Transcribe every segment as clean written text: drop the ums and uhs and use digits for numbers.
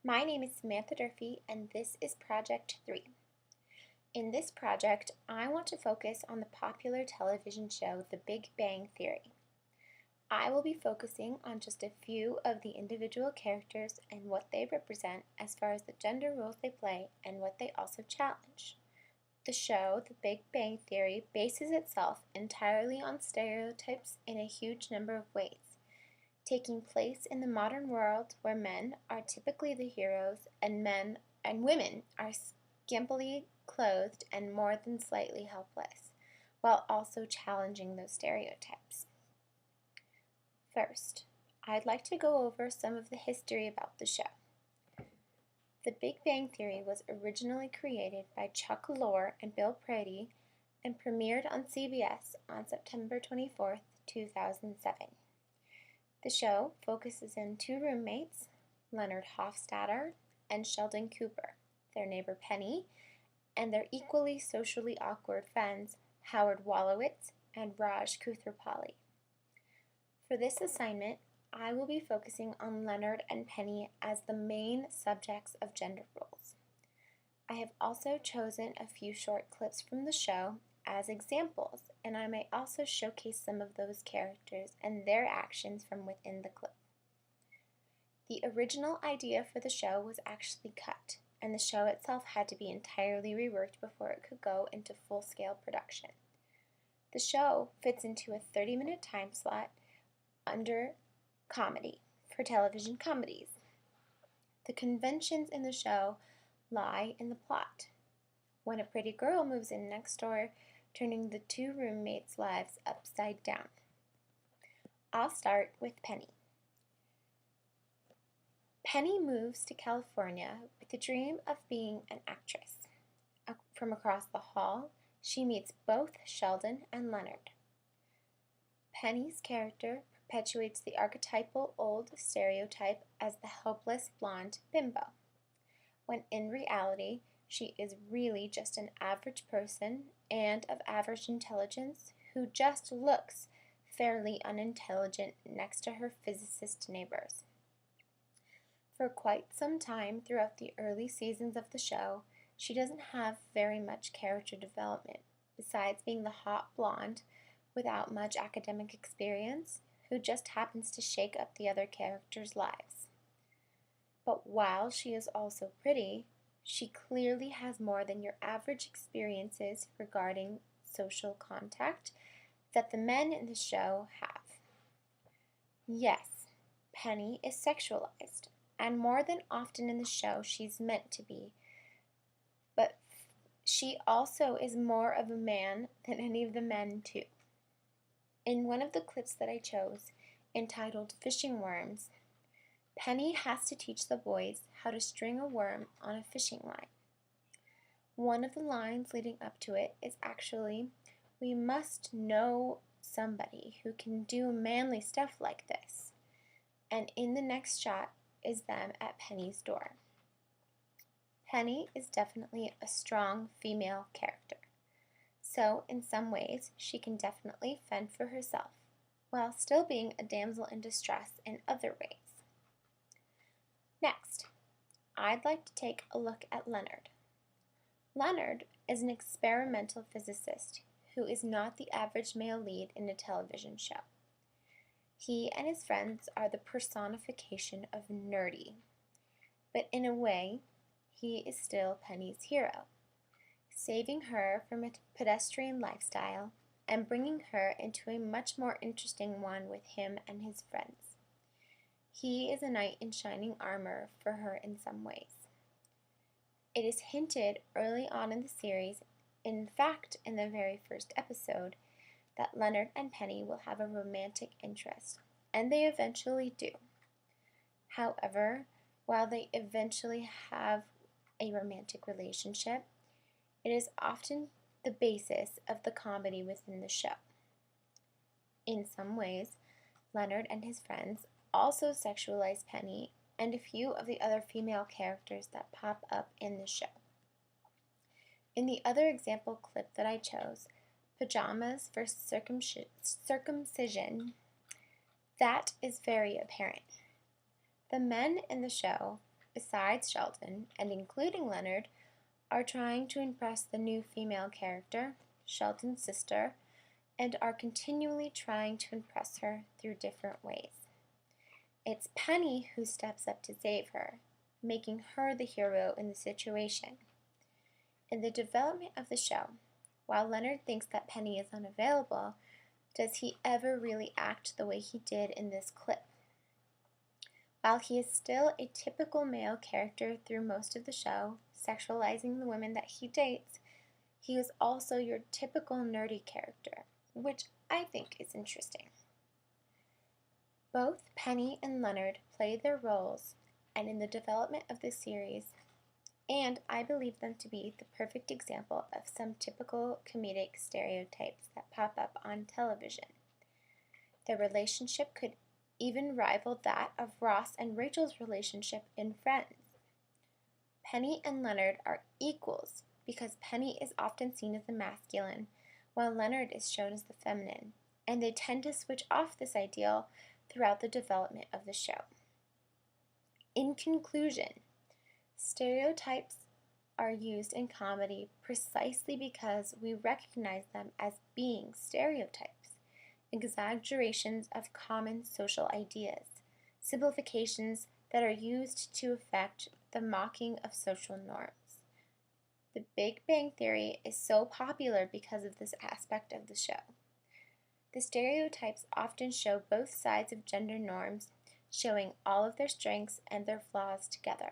My name is Samantha Durfee, and this is Project 3. In this project, I want to focus on the popular television show The Big Bang Theory. I will be focusing on just a few of the individual characters and what they represent as far as the gender roles they play and what they also challenge. The show, The Big Bang Theory, bases itself entirely on stereotypes in a huge number of ways, taking place in the modern world where men are typically the heroes and women are skimpily clothed and more than slightly helpless, while also challenging those stereotypes. First, I'd like to go over some of the history about the show. The Big Bang Theory was originally created by Chuck Lorre and Bill Prady and premiered on CBS on September 24, 2007. The show focuses on two roommates, Leonard Hofstadter and Sheldon Cooper, their neighbor Penny, and their equally socially awkward friends Howard Wolowitz and Raj Koothrappali. For this assignment, I will be focusing on Leonard and Penny as the main subjects of gender roles. I have also chosen a few short clips from the show as examples, and I may also showcase some of those characters and their actions from within the clip. The original idea for the show was actually cut, and the show itself had to be entirely reworked before it could go into full-scale production. The show fits into a 30-minute time slot under comedy for television comedies. The conventions in the show lie in the plot. When a pretty girl moves in next door, turning the two roommates' lives upside down. I'll start with Penny. Penny moves to California with the dream of being an actress. From across the hall, she meets both Sheldon and Leonard. Penny's character perpetuates the archetypal old stereotype as the helpless blonde bimbo, when in reality, she is really just an average person and of average intelligence who just looks fairly unintelligent next to her physicist neighbors. For quite some time throughout the early seasons of the show, she doesn't have very much character development, besides being the hot blonde without much academic experience who just happens to shake up the other characters' lives. But while she is also pretty, she clearly has more than your average experiences regarding social contact that the men in the show have. Yes, Penny is sexualized, and more than often in the show she's meant to be, but she also is more of a man than any of the men too. In one of the clips that I chose, entitled Fishing Worms, Penny has to teach the boys how to string a worm on a fishing line. One of the lines leading up to it is actually, "We must know somebody who can do manly stuff like this." And in the next shot is them at Penny's door. Penny is definitely a strong female character. So, in some ways, she can definitely fend for herself, while still being a damsel in distress in other ways. Next, I'd like to take a look at Leonard. Leonard is an experimental physicist who is not the average male lead in a television show. He and his friends are the personification of nerdy, but in a way, he is still Penny's hero, saving her from a pedestrian lifestyle and bringing her into a much more interesting one with him and his friends. He is a knight in shining armor for her in some ways. It is hinted early on in the series, in fact in the very first episode, that Leonard and Penny will have a romantic interest, and they eventually do. However, while they eventually have a romantic relationship, it is often the basis of the comedy within the show. In some ways, Leonard and his friends also sexualize Penny and a few of the other female characters that pop up in the show. In the other example clip that I chose, pajamas versus circumcision, that is very apparent. The men in the show besides Sheldon, and including Leonard, are trying to impress the new female character, Sheldon's sister, and are continually trying to impress her through different ways. It's Penny who steps up to save her, making her the hero in the situation. In the development of the show, while Leonard thinks that Penny is unavailable, does he ever really act the way he did in this clip? While he is still a typical male character through most of the show, sexualizing the women that he dates, he is also your typical nerdy character, which I think is interesting. Both Penny and Leonard play their roles, and in the development of this series, and I believe them to be the perfect example of some typical comedic stereotypes that pop up on television. Their relationship could even rival that of Ross and Rachel's relationship in Friends. Penny and Leonard are equals because Penny is often seen as the masculine, while Leonard is shown as the feminine, and they tend to switch off this ideal throughout the development of the show. In conclusion, stereotypes are used in comedy precisely because we recognize them as being stereotypes, exaggerations of common social ideas, simplifications that are used to effect the mocking of social norms. The Big Bang Theory is so popular because of this aspect of the show. The stereotypes often show both sides of gender norms, showing all of their strengths and their flaws together.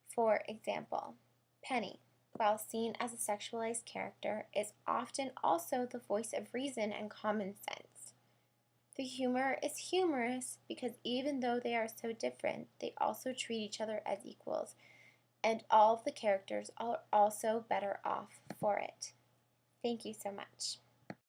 For example, Penny, while seen as a sexualized character, is often also the voice of reason and common sense. The humor is humorous because even though they are so different, they also treat each other as equals, and all of the characters are also better off for it. Thank you so much.